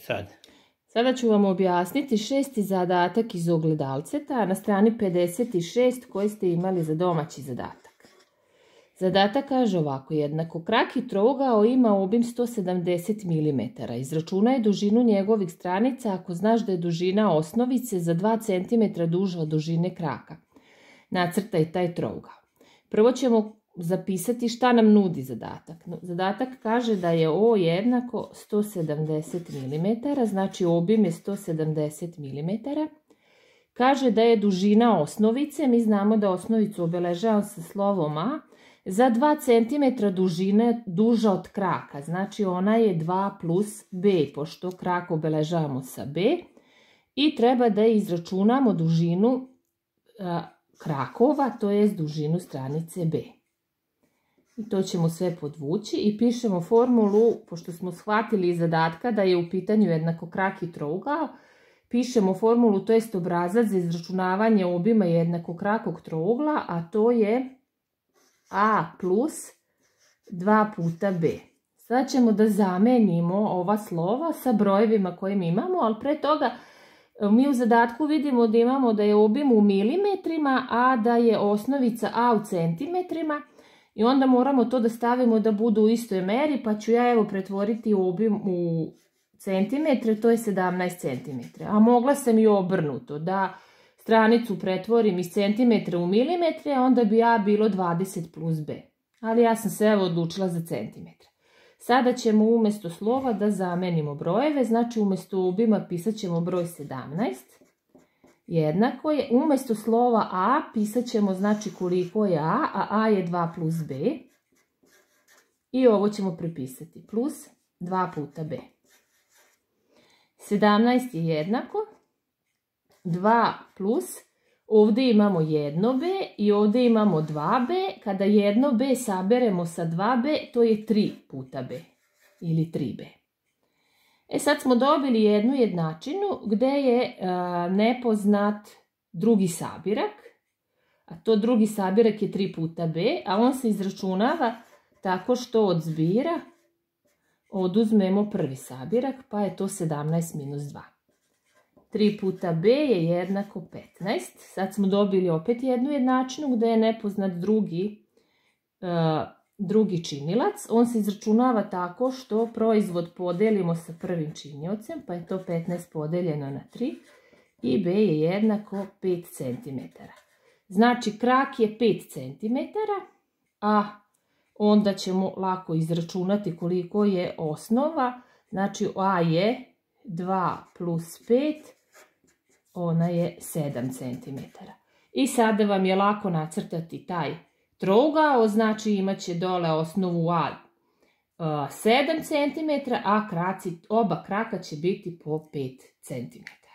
sad? Sada ću vam objasniti 6. zadatak iz ogledalceta na strani 56 koji ste imali za domaći zadatak. Zadatak kaže ovako: jednakokraki trougao ima obim 170 mm. Izračunaj dužinu njegovih stranica ako znaš da je dužina osnovice za 2 cm duža od dužine kraka. Nacrtaj taj trougao. Prvo ćemo zapisati šta nam nudi zadatak. Zadatak kaže da je O jednako 170 mm, znači obim je 170 mm. Kaže da je dužina osnovice, mi znamo da osnovicu obeležavam sa slovom A, za 2 cm dužine duža od kraka, znači ona je 2 plus B, pošto krak obeležavamo sa B. I treba da izračunamo dužinu krakova, to je dužinu stranice B. I to ćemo sve podvući i pišemo formulu, pošto smo shvatili iz zadatka da je u pitanju jednakokraki trougao, pišemo formulu, to jest obrazac za izračunavanje obima jednakokrakog trougla, a to je A plus 2 puta B. Sada ćemo da zamenimo ova slova sa brojevima koje mi imamo, ali pre toga mi u zadatku vidimo da imamo da je obim u milimetrima, a da je osnovica A u centimetrima. I onda moramo to da stavimo da budu u istoj meri, pa ću ja evo pretvoriti obim u centimetre, to je 17 cm. A mogla sam i obrnuto, da stranicu pretvorim iz centimetra u milimetre, a onda bi A bilo 20 plus B. Ali ja sam se evo odlučila za centimetre. Sada ćemo umjesto slova da zamenimo brojeve, znači umjesto obima pisat ćemo broj 17. Jednako je, umjesto slova A pisat ćemo znači koliko je A je 2 plus B. I ovo ćemo prepisati, plus 2 puta B. 17 je jednako 2 plus, ovdje imamo 1B i ovdje imamo 2B. Kada 1B saberemo sa 2B, to je 3 puta B ili 3B. Sad smo dobili jednu jednačinu gdje je nepoznat drugi sabirak, a to drugi sabirak je 3 puta B, a on se izračunava tako što od zbira oduzmemo prvi sabirak, pa je to 17 minus 2. 3 puta B je jednako 15. Sad smo dobili opet jednu jednačinu gdje je nepoznat drugi činilac. On se izračunava tako što proizvod podelimo sa prvim činiocem, pa je to 15 podeljeno na 3 i B je jednako 5 cm. Znači krak je 5 cm, a onda ćemo lako izračunati koliko je osnova. Znači A je 2 plus 5, ona je 7 cm. I sada vam je lako nacrtati taj trougao, znači imat će dole osnovu A 7 cm, a oba kraka će biti po 5 cm.